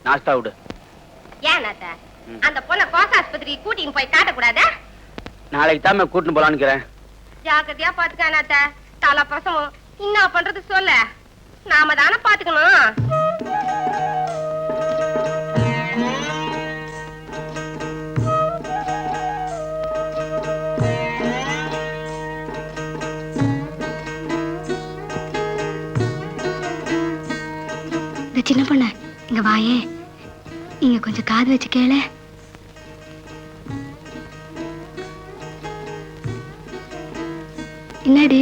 நாஸ்தா விடு. ஏன் நாத்த அந்த பொண்ணை கோச ஆஸ்பத்திரிக்கு கூட்டின்னு போய் காட்டக்கூடாதா? நாளைக்கு தான் கூட்டின்னு போலான்னு. ஜாக்கிரதையா பாத்துக்க நாத்த. தலை பிரசவம் என்ன பண்றது சொல்ல, நாம தானே பாத்துக்கணும். சின்ன பொண்ணு இங்க வாயே, இங்க கொஞ்சம் காது வச்சு கேளு. என்னடி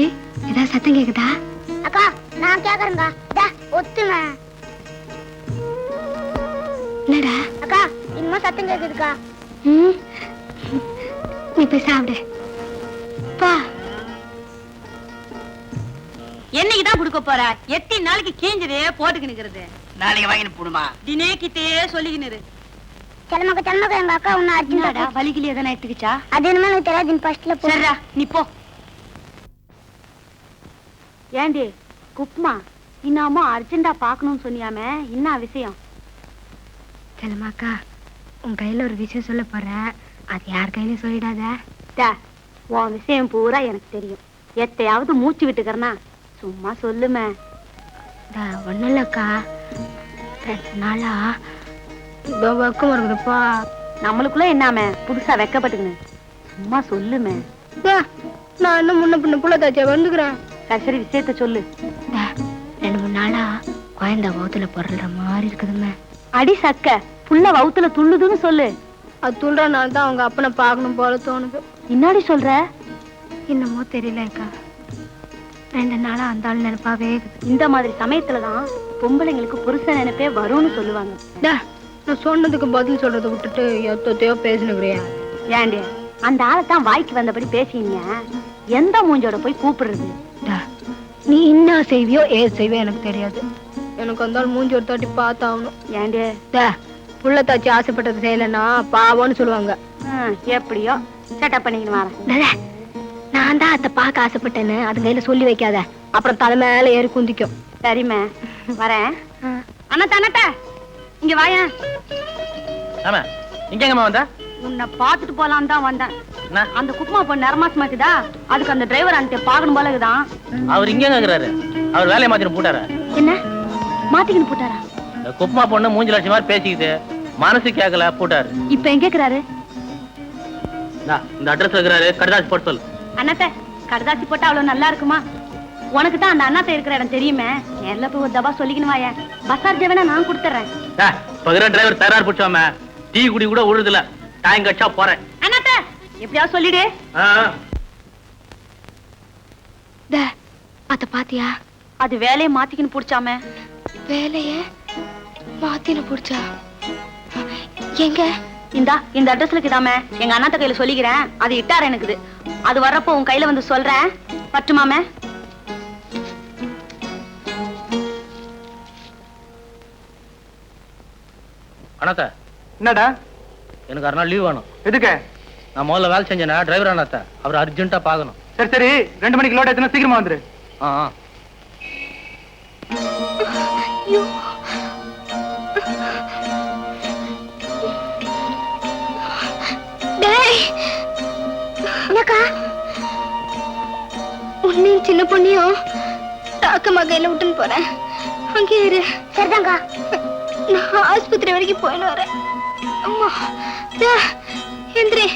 ஏதாவது சத்தம் கேக்குதா? அக்கா நான் கேக்குறேங்க, ஒத்துங்க. என்னடா அக்கா இன்னுமா சத்தம் கேக்குதுக்கா? நீ போய் சாப்பிடு பா. என்னைக்குதான் குடுக்க போற? எத்தனை நாளைக்கு கீஞ்சதே போட்டுக்கினுக்கிறது? நாளைக்கு வாங்கிட்டு போடுமா? தினேக்கிட்டே சொல்லிக்கினு. செல்லமாக்கா எங்க அக்கா ஒண்ணு அர்ஜென்டா வலிக்கிலே எதனா எடுத்துக்கிச்சா? அது என்னமா எனக்கு தெரியாது. ஃபர்ஸ்ட்ல போ. சரிடா நீ போ. ஏண்டி குப்மா இன்னமும் அர்ஜென்டா பாக்கணும்னு சொன்னியாமே, என்ன விஷயம்? செல்லமாக்கா உன் கையில ஒரு விஷயம் சொல்ல போற, அது யார் கையில சொல்லிடாத. உன் விஷயம் பூரா எனக்கு தெரியும். எத்தையாவது மூச்சு விட்டுக்கிறனா சும்மா சொல்லுமே. ஒண்ணும் இல்லக்கா, 2 நாளா வெக்கம் வருதுப்பா. நம்மளுக்குள்ள என்னாமே புதுசா வெக்கப்பட்டுக்கணும், சும்மா சொல்லுமே. நான் இன்னும் முன்ன பின்ன புள்ள தாச்சா வந்துக்கிறேன். சரி விஷயத்த சொல்லு. 2-3 நாளா குழந்தை வவுத்துல பொருள்ற மாதிரி இருக்குதுமே. அடி சக்க புள்ள வவுத்துல துள்ளுதுன்னு சொல்லு. அது துள்றனால தான் அவங்க அப்பனை பார்க்கணும் போல தோணுது. என்னாடி சொல்ற? என்னமோ தெரியலக்கா, 2 நாளா அந்த ஆள் நினைப்பாவே. இந்த மாதிரி சமயத்துலதான் பொம்பளைங்களுக்கு புருஷ நினைப்பே வரும்னு சொல்லுவாங்க. நான் சொன்னதுக்கு பதில் சொல்றதை விட்டுட்டு எத்தையோ பேசினுக்கிறேன். ஏண்டி அந்த ஆளைத்தான் வாய்க்கு வந்தபடி பேசிங்க, எந்த மூஞ்சோட போய் கூப்பிடுறது? நீ என்ன செய்வியோ ஏது செய்வியோ எனக்கு தெரியாது. எனக்கு அந்த ஆள் மூஞ்சி ஒரு தாட்டி பார்த்தாகணும். ஏண்டி புள்ள தாச்சி ஆசைப்பட்டது செய்யலன்னா பாவம்னு சொல்லுவாங்க. எப்படியோ செட்டப் பண்ணிக்கணும் வரேன். நான் தான் அத்தை பார்க்க ஆசைப்பட்டேன்னு அது கையில சொல்லி வைக்காத, அப்புறம் தலை மேல ஏறி குந்திக்கும். சரிம்மா வரேன். அண்ணாத்த இங்க வாயா. ஆமா இங்க எங்கம்மா வந்தா? உன்னை பாத்துட்டு போலாம் தான் வந்தேன். அந்த குப்மா பொண்ணு நரமாசமா இருக்குதா, அதுக்கு அந்த டிரைவர் அன்னைக்கு பாக்கணும் போல இருக்குதான். அவர் இங்க இருக்கிறாரு, அவர் வேலையை மாத்தின்னு போட்டாரா? என்ன மாத்திக்கின்னு போட்டாரா? இந்த குப்மா பொண்ணு மூஞ்சி லட்சம் மாதிரி பேசிக்கிட்டு மனசு கேட்கல போட்டாரு. இப்ப எங்க இருக்கிறாரு? இந்த அட்ரஸ் இருக்கிறாரு, கடிதாசி போட்டு சொல்லு. அண்ணாத்த கடிதாசி போட்டா அவ்வளவு நல்லா இருக்குமா? உனக்கு தான் அந்த அண்ணாத்த இருக்கிற இடம் தெரியுமே, நேர்ல போய் ஒரு தபா சொல்லிக்கணும் வாயா. பசார் ஜெவனா நான் கொடுத்துறேன். பகிர டிரைவர் தயார் பிடிச்சாம டீ குடி கூட உழுதுல டைம் கட்சா போறேன். அண்ணாத்த எப்படியாவது சொல்லிடு. அத பாத்தியா? அது வேலையை மாத்திக்கின்னு புடிச்சாம. வேலைய மாத்தின்னு புடிச்சா எங்க? இந்த அட்ரஸ்ல இருக்குதாமே, எங்க அண்ணாத்த கையில சொல்லிக்கிறேன், அது இட்டார எனக்குது. அது வர்றப்போ உன் கையில வந்து சொல்றேன். பட்டுமாமே? அண்ணாத்த என்னடா? எனக்கு 1 நாள் லீவ் வேணும். எதுக்கு? நான் முதல்ல வேலை செஞ்சேனா டிரைவர் அண்ணாத்த, அவர் அர்ஜென்ட்டா பார்க்கணும். சரி 2 மணிக்கு லோட் எத்தனை சீக்கிரமா வந்துரு. உன்னையும் சின்ன பொண்ணையும் தாக்கமா கையில விட்டுன்னு போறேன். அங்கே இரு. சரிதாங்க, நான் ஆஸ்பத்திரி வரைக்கும் போயின்னு வரேன். அம்மா எந்திரி.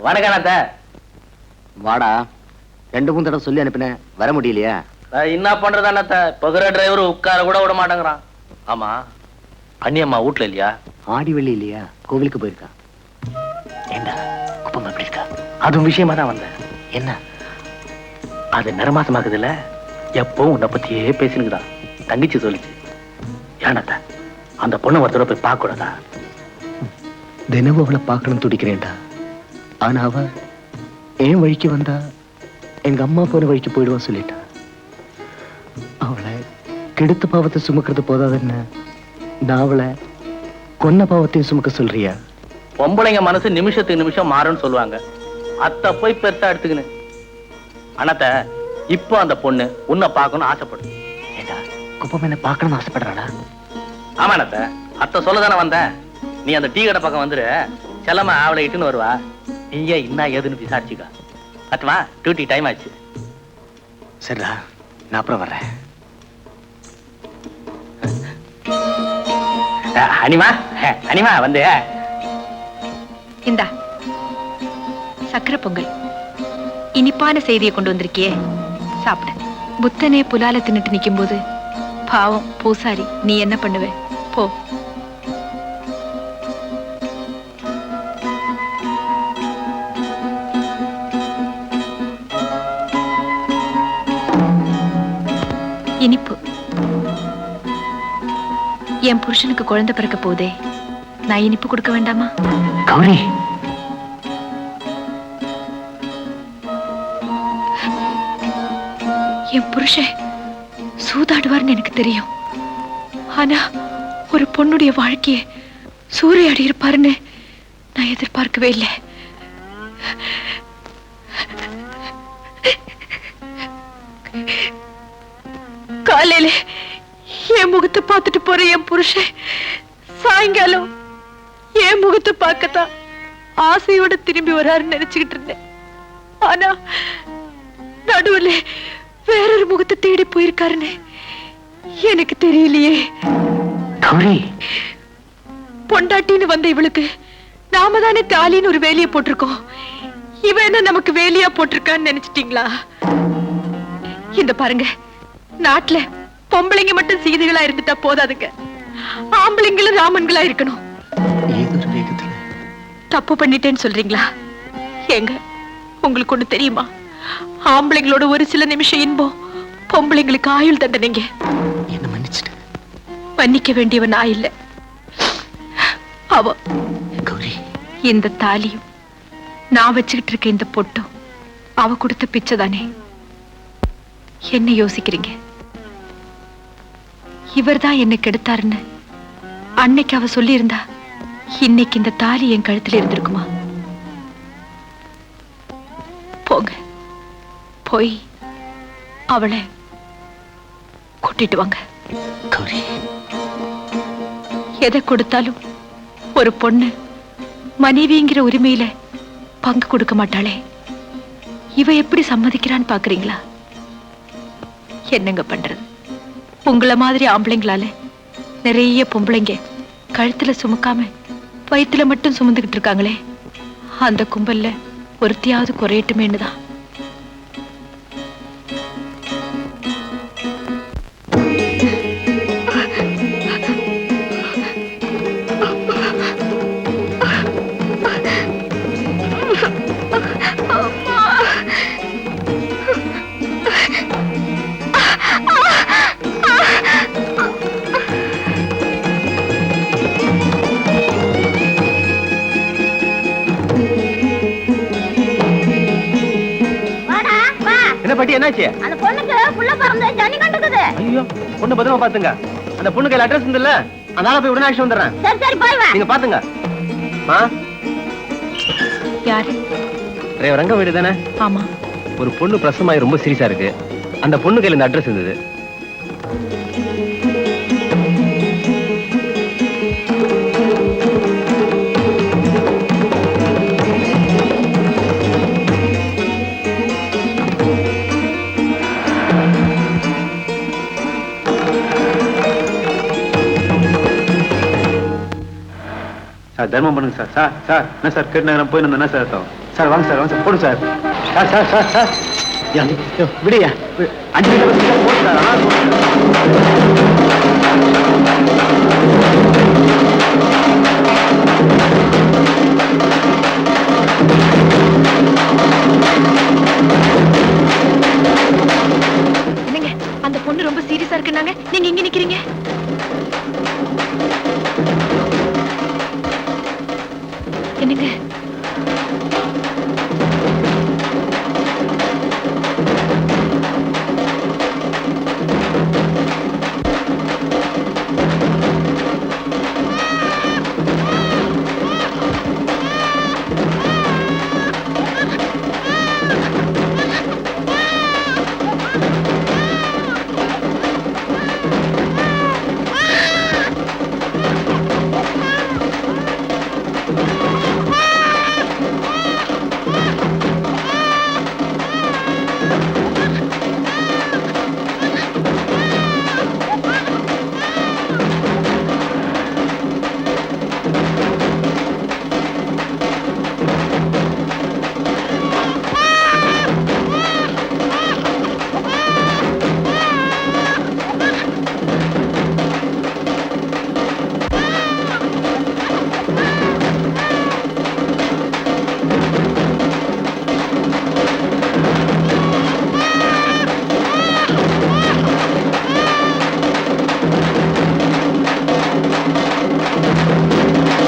வணக்கம் அண்ணாத்த. வாடா, 2-3 தடவை சொல்லி அனுப்பினேன், வர முடியலையா? என்ன பண்றது அண்ணாத்த, பகிர டிரைவர் உட்கார கூட விட மாட்டேங்கிறான். ஆமா அண்ணியம்மா வீட்டுல இல்லையா? ஆடி வெள்ளி இல்லையா, கோவிலுக்கு போயிருக்கா. ஏண்டா குப்பம் எப்படி இருக்கா? அதுவும் விஷயமா தான் வந்தேன். என்ன அது நரமாசமாக்குதுல்ல, எப்பவும் உன்னை பத்தியே பேசினுக்குதான். தங்கச்சி சொல்லிச்சு. ஏன்னாத்த அந்த பொண்ணு ஒருத்தர போய் பார்க்க கூடாதா? தினமும் அவளை பார்க்கணும் துடிக்கிறேன்டா. ஆனா அவ என் வழிக்கு வந்தா எங்க அம்மா போன வழிக்கு போயிடுவான் சொல்லிட்டா. அவளை கெடுத்த பாவத்தை சுமக்கிறது போதாதுன்னு நான் அவளை கொன்ன பாவத்தையும் சுமக்க சொல்றியா? பொம்பளைங்க மனசு நிமிஷத்துக்கு நிமிஷம் மாறும்னு சொல்லுவாங்க. அத்த போய் பெருசா எடுத்துக்கினு அண்ணாத்த இப்போ அந்த பொண்ணு உன்னை பார்க்கணும் ஆசைப்படும். ஏண்டா குப்பம் என்ன பார்க்கணும்னு ஆசைப்படுறாடா? ஆமா அண்ணாத்த, அத்த சொல்லதானே வந்தேன். நீ அந்த டீ கடை பக்கம் வந்துரு, செல்லம்மா அவளை இட்டுன்னு வருவா. நீயே என்ன ஏதுன்னு விசாரிச்சுக்கா. அத்துவா, டியூட்டி டைம் ஆச்சு. சரிடா, நான் அப்புறம் வர்றேன். அனிமா அனிமா வந்து இந்தா சக்கரை பொங்கல். இனிப்பான செய்தியை கொண்டு வந்திருக்கியே, சாப்பிடு. புத்தனே புலால தின்னுட்டு நிக்கும் போது பாவம் பூசாரி நீ என்ன பண்ணுவ? போ. இனிப்பு. என் புருஷனுக்கு குழந்தை பிறக்க போதே, நான் இனிப்பு கொடுக்க வேண்டாமா? கௌரி, என் புருஷன் சூதாடுவார்னு எனக்கு தெரியும். ஆனா ஒரு பொண்ணுடைய வாழ்க்கையை சூறையாடி இருப்பாருன்னு நான் எதிர்பார்க்கவே இல்லை. காலையில என் முகத்தை பார்த்துட்டு போற என் புருஷன் சாயங்காலம் என் முகத்தை பார்க்கத்தான் ஆசையோட திரும்பி வராருன்னு நினைச்சுக்கிட்டு இருந்தேன். ஆனா நடுவுல வேறொரு முகத்தை தேடி போயிருக்காருன்னு எனக்கு தெரியலையே. கௌரி, பொண்டாட்டின்னு வந்த இவளுக்கு நாம தானே தாலின்னு ஒரு வேலையை போட்டிருக்கோம். இவ என்ன நமக்கு வேலையா போட்டிருக்கான்னு நினைச்சிட்டீங்களா? இந்த பாருங்க, நாட்டுல பொம்பளைங்க மட்டும் சீதைகளா இருந்துட்டா போதாதுங்க, ஆம்பளைங்களும் ராமன்களா இருக்கணும். ஏதோ ஒரு வேகத்துல தப்பு பண்ணிட்டேன்னு சொல்றீங்களா? ஏங்க, உங்களுக்கு ஒண்ணு தெரியுமா? ஆம்பளைங்களோட ஒரு சில நிமிஷம் இன்பம் பொம்பளைங்களுக்கு ஆயுள் தண்டனைங்க. என்ன மன்னிச்சிட்டு. மன்னிக்க வேண்டியவன் நான் இல்ல, அவ. கௌரி, இந்த தாலியும் நான் வச்சுக்கிட்டு இருக்க இந்த பொட்டும் அவ கொடுத்த பிச்சை தானே. என்ன யோசிக்கிறீங்க? இவர்தான் என்னை கெடுத்தாருன்னு அன்னைக்கு அவ சொல்லி இருந்தா இன்னைக்கு இந்த தாலி என் கழுத்துல இருந்திருக்குமா? போங்க, போய் அவளை கூட்டிட்டு வாங்க. கௌரி, எதை கொடுத்தாலும் ஒரு பொண்ணு மனைவிங்கிற உரிமையில பங்கு கொடுக்க மாட்டாளே, இவ எப்படி சம்மதிக்கிறான்னு பாக்குறீங்களா? என்னங்க பண்றது? உங்கள மாதிரி ஆம்பளைங்களால நிறைய பொம்பளைங்க கழுத்துல சுமக்காம வயித்துல மட்டும் சுமந்துகிட்டு இருக்காங்களே, அந்த கும்பல்ல ஒருத்தியாவது குறையட்டுமேன்னுதான். பாட்டி, என்னாச்சு? அந்த பொண்ணுக்கு புள்ள பிறந்து ஜன்னி கண்டுக்குது. ஐயோ, பொண்ணு பத்திரமா பாத்துங்க. அந்த பொண்ணு கையில அட்ரஸ் இருந்தல்ல, அதனால போய் உடனே ஆக்ஷன் வந்துடுறேன். சரி சரி, போய் வா. நீங்க பாத்துங்க. யாரு? ரங்க வீடு தானே? ஆமா. ஒரு பொண்ணு பிரசவமாயி ரொம்ப சீரியஸா இருக்கு. அந்த பொண்ணு கையில இந்த அட்ரஸ் இருந்தது. தர்மம் பண்ணுங்க சார். சார் சார் என்ன சார் கேட்டு போய் என்ன சார் சார் வாங்க சார், வாங்க சார், போடு sir. Sir sir sir sir விடியா 5 நிமிஷம் போட்டு சார்.